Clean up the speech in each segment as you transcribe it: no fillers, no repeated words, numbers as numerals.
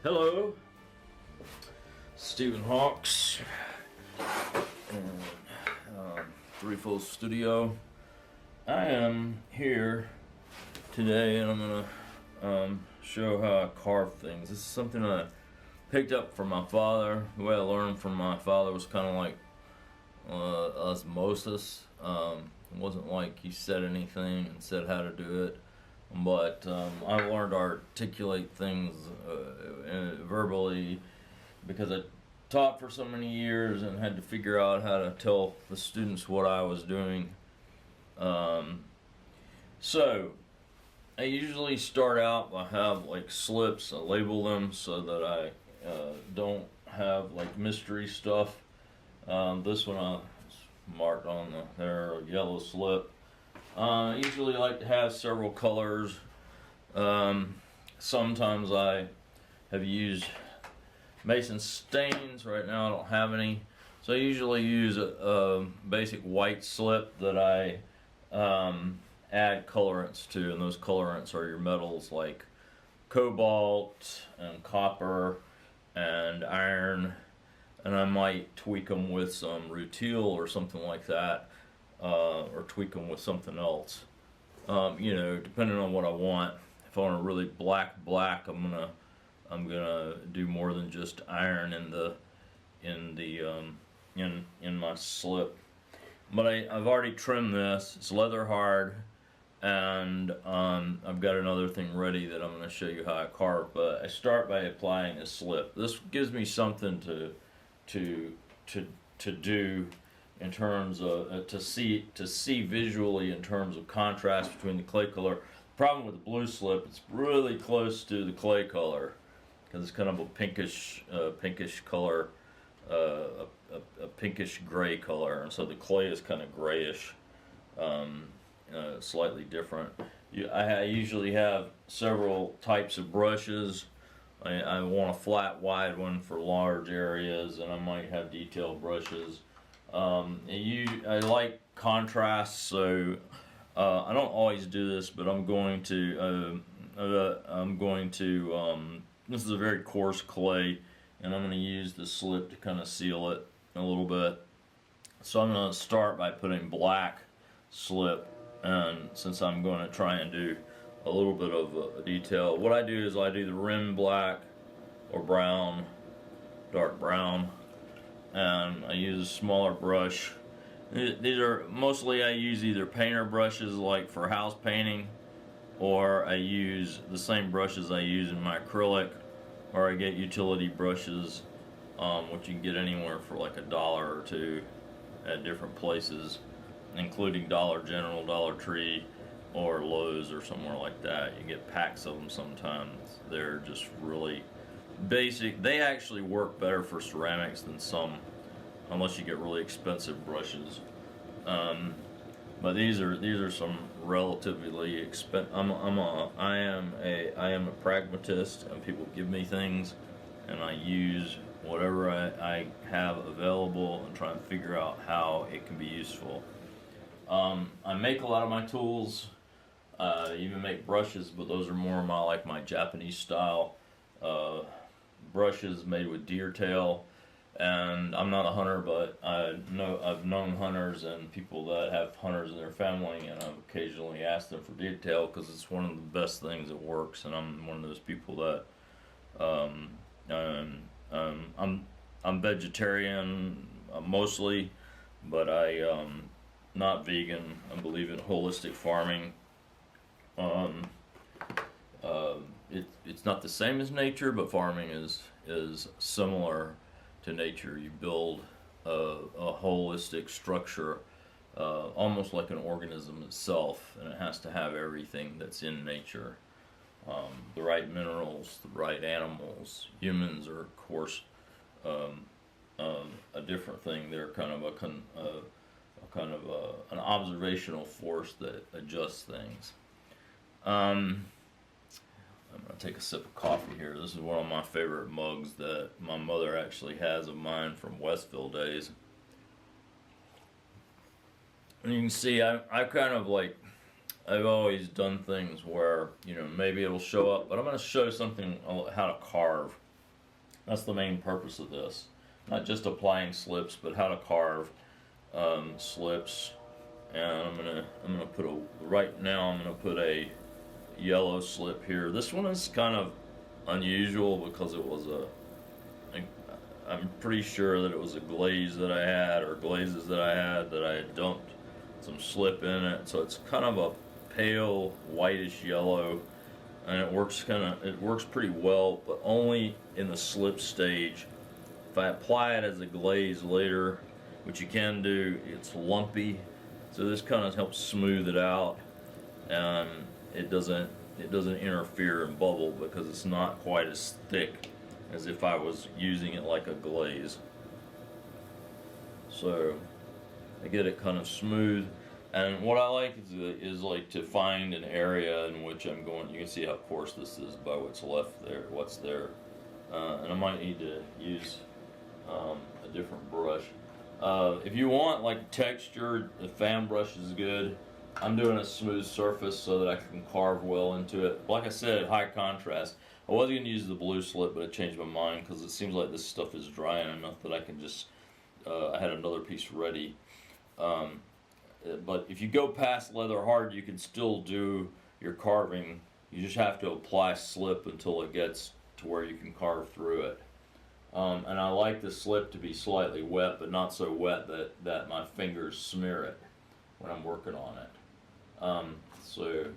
Hello, Stephen Hawks, and Threefold Studio. I am here today, and I'm gonna show how I carve things. This is something I picked up from my father. The way I learned from my father was kind of like osmosis. It wasn't like he said anything and said how to do it. But I learned to articulate things verbally because I taught for so many years and had to figure out how to tell the students what I was doing. So I usually start out by have like slips. I label them so that I don't have like mystery stuff. This one I marked on there, a yellow slip. I usually like to have several colors. Sometimes I have used Mason stains. Right now I don't have any. So I usually use a basic white slip that I add colorants to, and those colorants are your metals like cobalt and copper and iron, and I might tweak them with some rutile or something like that. Or tweak them with something else. Depending on what I want. If I want a really black, I'm gonna do more than just iron in my slip. But I've already trimmed this. It's leather hard, and I've got another thing ready that I'm gonna show you how I carve. But I start by applying a slip. This gives me something to do in terms of to see visually in terms of contrast between the clay color. The problem with the blue slip, it's really close to the clay color because it's kind of a pinkish color, a pinkish gray color, and so the clay is kind of grayish, slightly different. I usually have several types of brushes. I want a flat wide one for large areas, and I might have detailed brushes. I like contrast, so I don't always do this, but I'm going to. This is a very coarse clay, and I'm going to use the slip to kind of seal it a little bit. So I'm going to start by putting black slip, and since I'm going to try and do a little bit of detail, what I do is I do the rim black or brown, dark brown. And I use a smaller brush. These are mostly I use either painter brushes like for house painting, or I use the same brushes I use in my acrylic, or I get utility brushes, which you can get anywhere for like $1 or $2 at different places, including Dollar General, Dollar Tree, or Lowe's or somewhere like that. You get packs of them sometimes. They're just really basic. They actually work better for ceramics than some, unless you get really expensive brushes. But these are some relatively expensive. I am a pragmatist, and people give me things, and I use whatever I have available and try and figure out how it can be useful. I make a lot of my tools. I even make brushes, but those are more my Japanese style brushes made with deer tail. And I'm not a hunter, but I've known hunters and people that have hunters in their family, and I've occasionally asked them for deer tail because it's one of the best things that works. And I'm one of those people that I'm vegetarian mostly, but I'm not vegan. I believe in holistic farming. It's not the same as nature, but farming is similar to nature. You build a holistic structure, almost like an organism itself, and it has to have everything that's in nature. The right minerals, the right animals. Humans are, of course, a different thing. They're kind of an observational force that adjusts things. I'm going to take a sip of coffee here. This is one of my favorite mugs that my mother actually has of mine from Westville days. And you can see I kind of like, I've always done things where, maybe it'll show up, but I'm going to show something how to carve. That's the main purpose of this. Not just applying slips, but how to carve slips. And I'm gonna put a right now. I'm gonna put a yellow slip here. This one is kind of unusual because it was I'm pretty sure that it was a glaze that I had, or glazes that I had, that I had dumped some slip in it. So it's kind of a pale whitish yellow, and it works pretty well, but only in the slip stage. If I apply it as a glaze later, which you can do, it's lumpy, so this kind of helps smooth it out, and it doesn't interfere and bubble because it's not quite as thick as if I was using it like a glaze. So I get it kind of smooth, and what I like is like to find an area in which I'm going. You can see how coarse this is by what's left there, what's there, and I might need to use a different brush. If you want like texture, the fan brush is good. I'm doing a smooth surface so that I can carve well into it. Like I said, high contrast. I was going to use the blue slip, but I changed my mind because it seems like this stuff is drying enough that I can just, I had another piece ready. But if you go past leather hard, you can still do your carving. You just have to apply slip until it gets to where you can carve through it. And I like the slip to be slightly wet, but not so wet that my fingers smear it when I'm working on it. So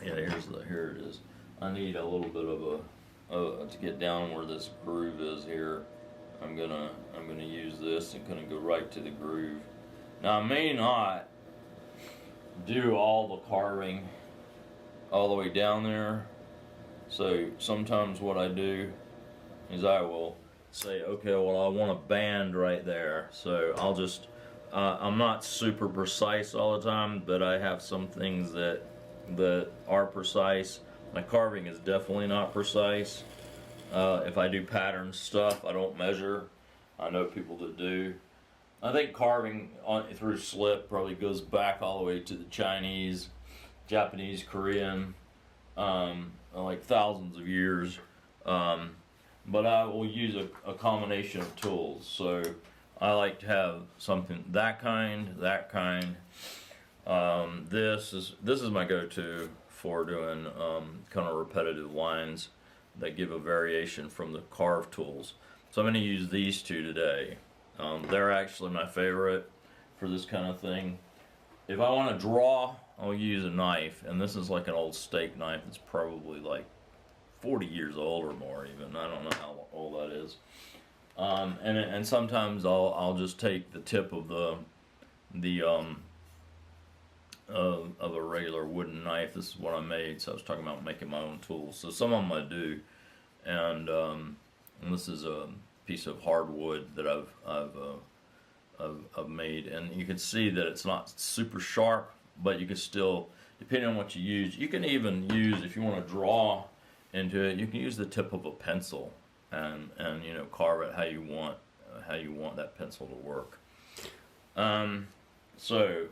yeah, here it is. I need a little bit of to get down where this groove is here. I'm gonna use this and gonna go right to the groove. Now I may not do all the carving all the way down there. So sometimes what I do is I will say, okay, well I want a band right there. So I'll just I'm not super precise all the time, but I have some things that are precise. My carving is definitely not precise. If I do pattern stuff, I don't measure. I know people that do. I think carving through slip probably goes back all the way to the Chinese, Japanese, Korean, like thousands of years. But I will use a combination of tools. So I like to have something that kind. This is my go-to for doing kind of repetitive lines that give a variation from the carve tools. So I'm going to use these two today. They're actually my favorite for this kind of thing. If I want to draw, I'll use a knife, and this is like an old steak knife. It's probably like 40 years old or more even. I don't know how old that is. And sometimes I'll just take the tip of of a regular wooden knife. This is what I made, so I was talking about making my own tools. So some of them I do, and this is a piece of hardwood that I've made, and you can see that it's not super sharp, but you can still, depending on what you use, you can even use, if you want to draw into it, you can use the tip of a pencil and you know, carve it how you want that pencil to work. So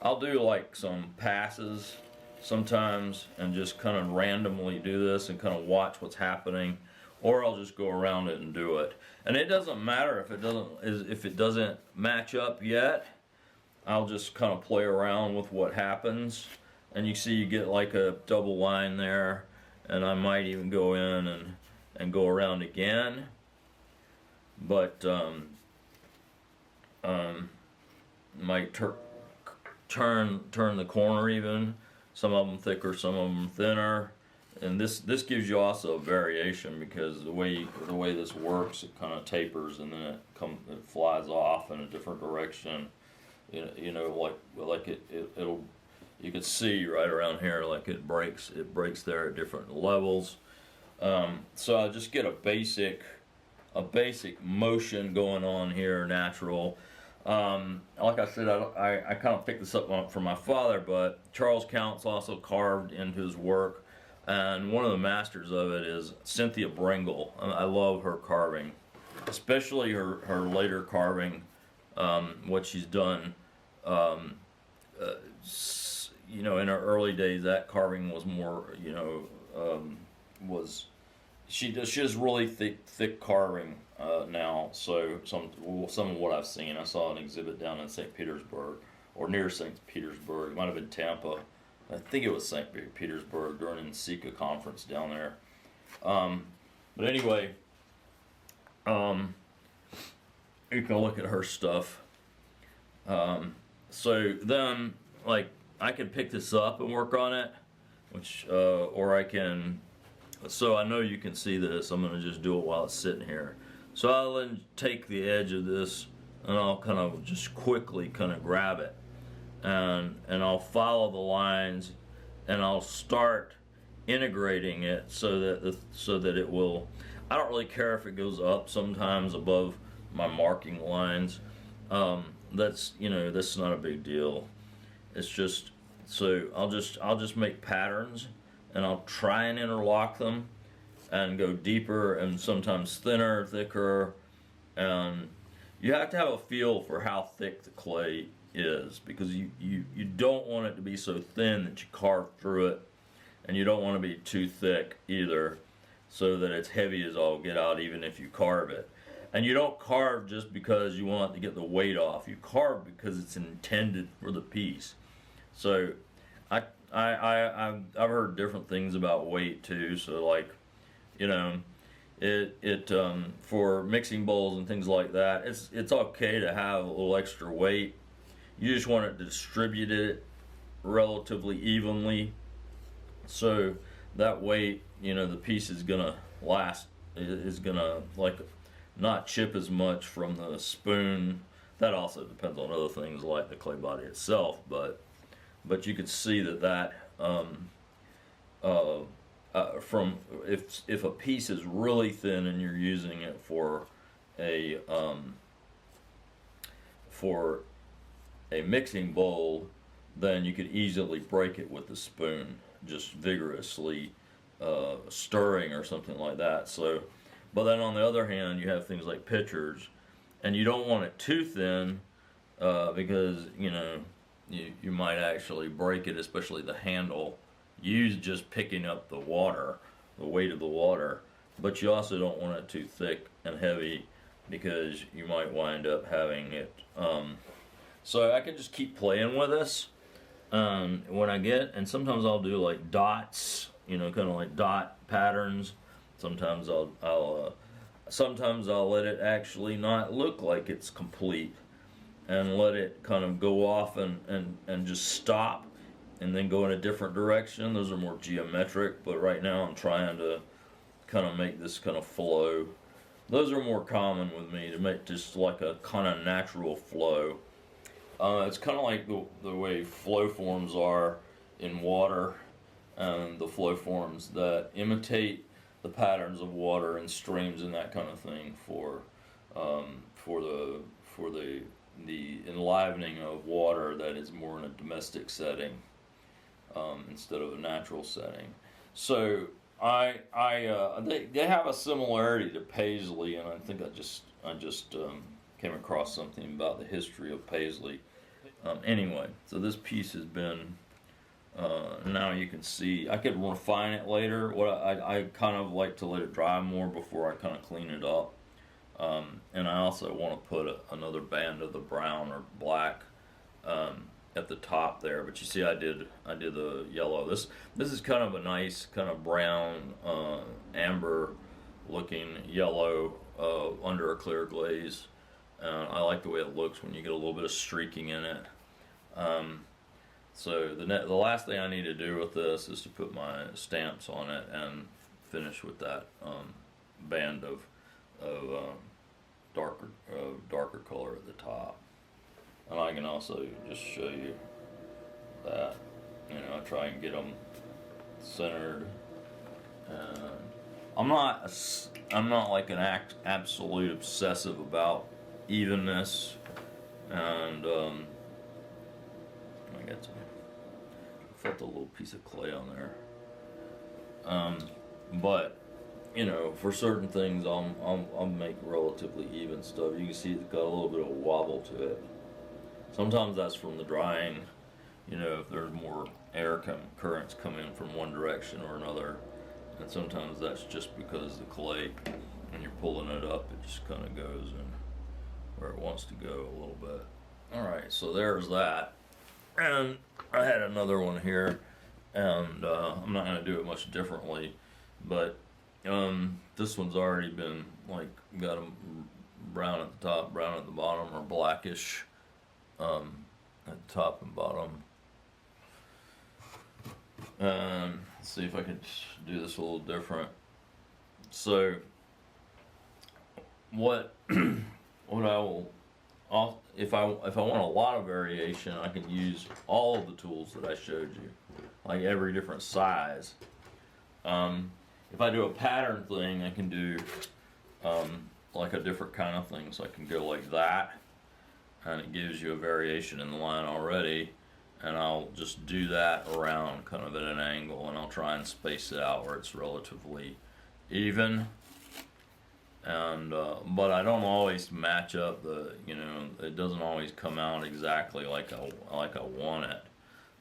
I'll do like some passes sometimes and just kind of randomly do this and kind of watch what's happening, or I'll just go around it and do it. And it doesn't matter if it doesn't match up yet. I'll just kind of play around with what happens, and you see you get like a double line there, and I might even go in and go around again, but might turn the corner even. Some of them thicker, some of them thinner, and this gives you also a variation, because the way this works, it kind of tapers and then it flies off in a different direction. You know, like it'll, you can see right around here, like it breaks there at different levels. So I just get a basic motion going on here, natural. Like I said, I kind of picked this up from my father, but Charles Counts also carved into his work, and one of the masters of it is Cynthia Bringle. I love her carving, especially her later carving, what she's done. You know, in her early days, that carving was more, you know, she does really thick carving now. So some of what I've seen, I saw an exhibit down in St. Petersburg or near St. Petersburg. It might have been Tampa. I think it was St. Petersburg during the NSICA conference down there. But anyway, you can look at her stuff. So then, like, I can pick this up and work on it, which, or I can. So I know you can see this. I'm gonna just do it while it's sitting here. So I'll then take the edge of this and I'll kind of just quickly kind of grab it, and I'll follow the lines, and I'll start integrating it so that it will. I don't really care if it goes up sometimes above my marking lines. That's that's not a big deal. It's just so I'll just make patterns, and I'll try and interlock them and go deeper and sometimes thinner, thicker, and you have to have a feel for how thick the clay is, because you don't want it to be so thin that you carve through it, and you don't want to be too thick either so that it's heavy as all get out even if you carve it. And you don't carve just because you want to get the weight off. You carve because it's intended for the piece. So I've heard different things about weight too. So like, for mixing bowls and things like that, it's okay to have a little extra weight. You just want it to distribute it relatively evenly, so that weight, the piece is gonna last, is gonna like not chip as much from the spoon. That also depends on other things like the clay body itself, but you can see that from if a piece is really thin and you're using it for a mixing bowl, then you could easily break it with the spoon, just vigorously stirring or something like that. So, but then on the other hand, you have things like pitchers, and you don't want it too thin because you might actually break it, especially the handle. Use just picking up the water, the weight of the water, but you also don't want it too thick and heavy because you might wind up having it. So I can just keep playing with this. When I get, and sometimes I'll do like dots, kind of like dot patterns. Sometimes sometimes I'll let it actually not look like it's complete, and let it kind of go off and just stop, and then go in a different direction. Those are more geometric, but right now I'm trying to kind of make this kind of flow. Those are more common with me, to make just like a kind of natural flow. It's kind of like the way flow forms are in water, and the flow forms that imitate the patterns of water and streams and that kind of thing for the enlivening of water that is more in a domestic setting instead of a natural setting. So they have a similarity to Paisley, and I think I just came across something about the history of Paisley. Anyway, so this piece has been, now you can see, I could refine it later. What I kind of like to let it dry more before I kind of clean it up. And I also want to put another band of the brown or black at the top there. But you see, I did the yellow. This is kind of a nice kind of brown, amber looking yellow under a clear glaze. I like the way it looks when you get a little bit of streaking in it. So the last thing I need to do with this is to put my stamps on it and finish with that band of darker color at the top. And I can also just show you that, I try and get them centered. And I'm not like an absolute obsessive about evenness, and I felt a little piece of clay on there. But for certain things, I'll make relatively even stuff. You can see it's got a little bit of wobble to it. Sometimes that's from the drying. If there's more air currents coming from one direction or another, And sometimes that's just because the clay, when you're pulling it up, it just kind of goes in where it wants to go a little bit. Alright, so there's that. And I had another one here, and I'm not going to do it much differently, but this one's already been, like, got a brown at the top, brown at the bottom, or blackish at the top and bottom. Let's see if I can do this a little different. So, what what I will, if I want a lot of variation, I can use all of the tools that I showed you, like every different size. If I do a pattern thing, I can do like a different kind of thing. So I can go like that, and it gives you a variation in the line already. And I'll just do that around kind of at an angle, and I'll try and space it out where it's relatively even. And but I don't always match up the, it doesn't always come out exactly like I want it.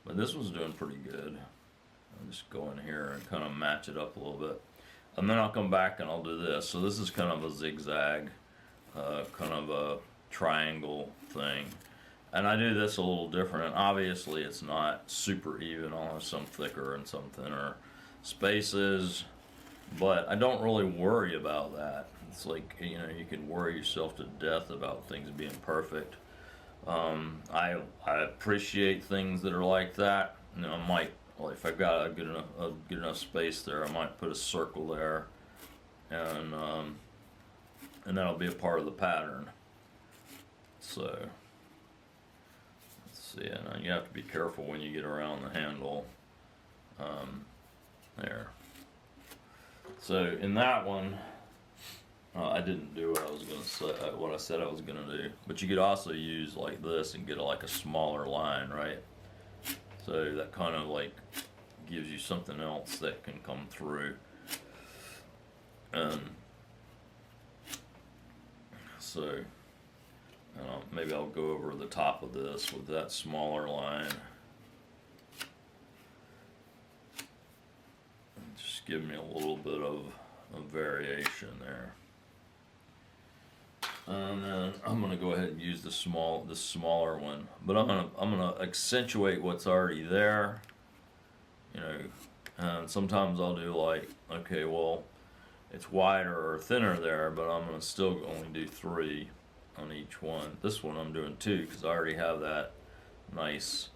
But this one's doing pretty good. I'll just go in here and kind of match it up a little bit, and then I'll come back and I'll do this. So this is kind of a zigzag, kind of a triangle thing. And I do this a little different, and obviously it's not super even. I'll have some thicker and some thinner spaces, but I don't really worry about that. It's like, you can worry yourself to death about things being perfect. I appreciate things that are like that. I might, well, if I've got a good enough space there, I might put a circle there, and that'll be a part of the pattern. So. See, and you have to be careful when you get around the handle. There. So in that one, I didn't do what I was going to say, what I said I was going to do. But you could also use like this and get like a smaller line, right? So that kind of like gives you something else that can come through. So. Maybe I'll go over the top of this with that smaller line. Just give me a little bit of variation there. And then I'm gonna go ahead and use the smaller one, but I'm gonna accentuate what's already there. And sometimes I'll do like, okay, well, it's wider or thinner there, but I'm gonna still only do 3 on each one. This one I'm doing 2 because I already have that nice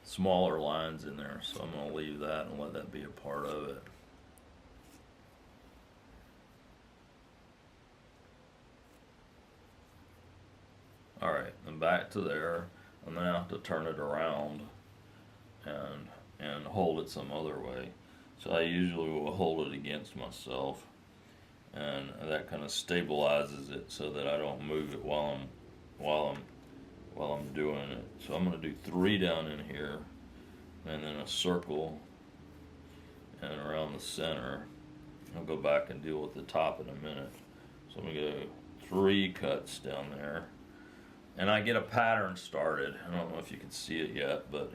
smaller lines in there, so I'm going to leave that and let that be a part of it. Alright, and back to there. I'm going to have to turn it around and hold it some other way. So I usually will hold it against myself, and that kind of stabilizes it so that I don't move it while I'm doing it. So I'm going to do 3 down in here, and then a circle, and around the center. I'll go back and deal with the top in a minute. So I'm going to go 3 cuts down there, and I get a pattern started. I don't know if you can see it yet, but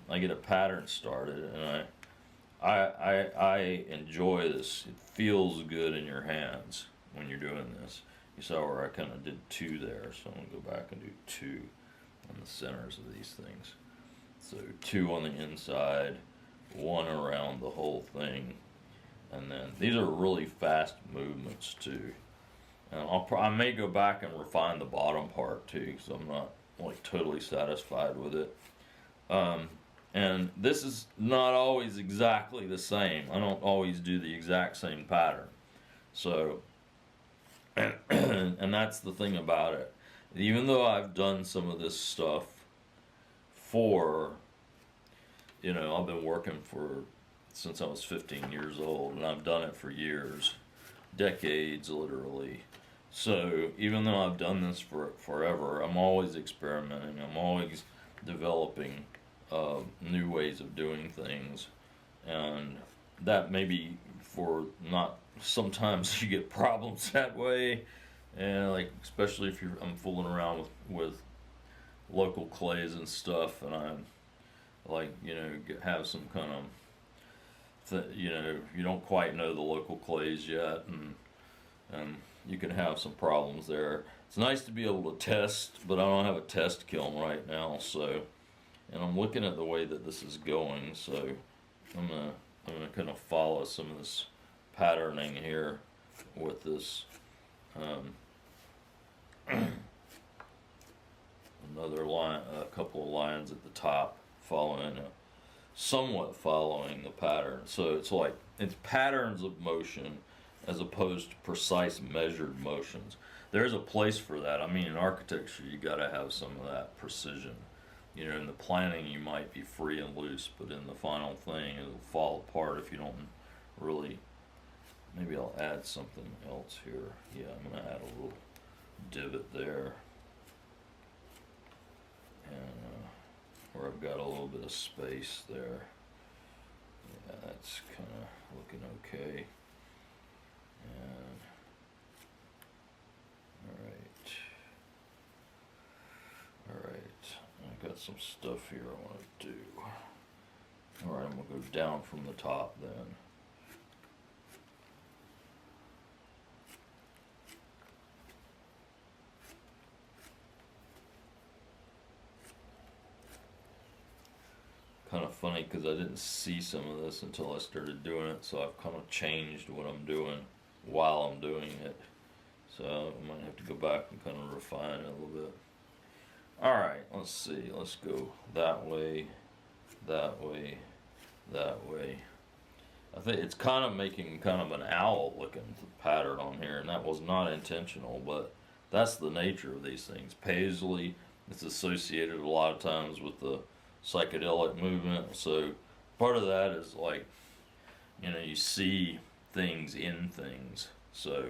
I get a pattern started, and I enjoy this. It feels good in your hands when you're doing this. You saw where I kind of did 2 there, so I'm going to go back and do 2 on the centers of these things. So 2 on the inside, 1 around the whole thing, and then these are really fast movements too. And I may go back and refine the bottom part too, because I'm not like totally satisfied with it. And this is not always exactly the same. I don't always do the exact same pattern. So, and that's the thing about it. Even though I've done some of this stuff for, I've been working since I was 15 years old, and I've done it for years, decades literally. So even though I've done this for forever, I'm always experimenting. I'm always developing new ways of doing things, and that maybe for not, sometimes you get problems that way, and like especially if I'm fooling around with local clays and stuff, and I'm like have some kind you know, you don't quite know the local clays yet, and you can have some problems there. It's nice to be able to test, but I don't have a test kiln right now, so, and I'm looking at the way that this is going, so I'm gonna kind of follow some of this patterning here with this another line, a couple of lines at the top, somewhat following the pattern. So it's like it's patterns of motion as opposed to precise measured motions. There's a place for that. I mean, in architecture, you got to have some of that precision. You know, in the planning, you might be free and loose, but in the final thing, it'll fall apart if you don't really. Maybe I'll add something else here. Yeah, I'm gonna add a little divot there, and where I've got a little bit of space there. Yeah, that's kind of looking okay. And all right. I got some stuff here I want to do. All right, I'm gonna go down from the top then. Kind of funny because I didn't see some of this until I started doing it, so I've kind of changed what I'm doing while I'm doing it. So I might have to go back and kind of refine it a little bit. Alright, let's see. Let's go that way, that way, that way. I think it's kind of making kind of an owl looking pattern on here, and that was not intentional, but that's the nature of these things. Paisley, it's associated a lot of times with the psychedelic movement, so part of that is like, you know, you see things in things, so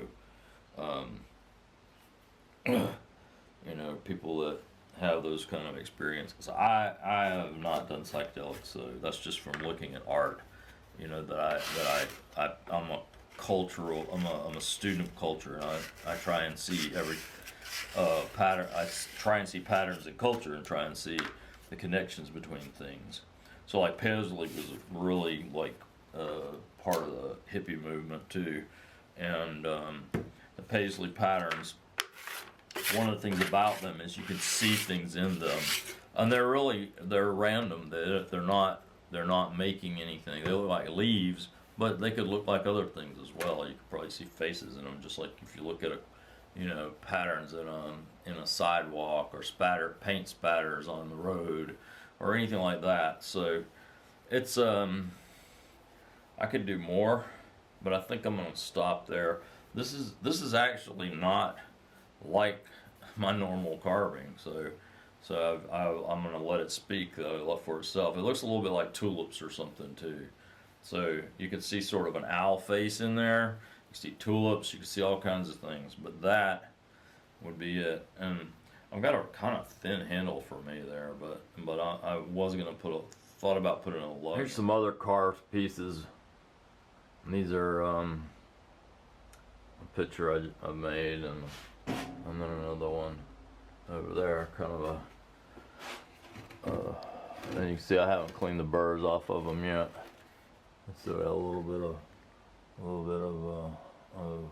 you know, people that have those kind of experiences. I have not done psychedelics, so that's just from looking at art, you know, I'm a cultural, I'm a student of culture, and I try and see every pattern. I try and see patterns in culture and try and see the connections between things. So like Paisley was really like part of the hippie movement too, and the Paisley patterns, one of the things about them is you can see things in them, and they're random. They're not making anything. They look like leaves, but they could look like other things as well. You could probably see faces in them, just like if you look at patterns in a sidewalk, or paint spatters on the road, or anything like that. So it's I could do more, but I think I'm gonna stop there. This is actually not like my normal carving, so I'm gonna let it speak for itself. It looks a little bit like tulips or something too. So you can see sort of an owl face in there. You see tulips, you can see all kinds of things, but that would be it. And I've got a kind of thin handle for me there, but I was gonna thought about putting a lug. Here's some other carved pieces. And these are a picture I made, and then another one over there, kind of and you can see I haven't cleaned the burrs off of them yet. So a little bit of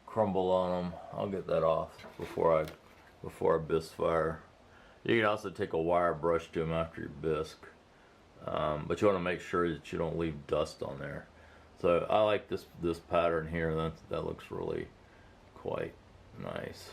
crumble on them. I'll get that off before I bisque fire. You can also take a wire brush to them after you bisque, but you want to make sure that you don't leave dust on there. So I like this pattern here. That looks really quite nice.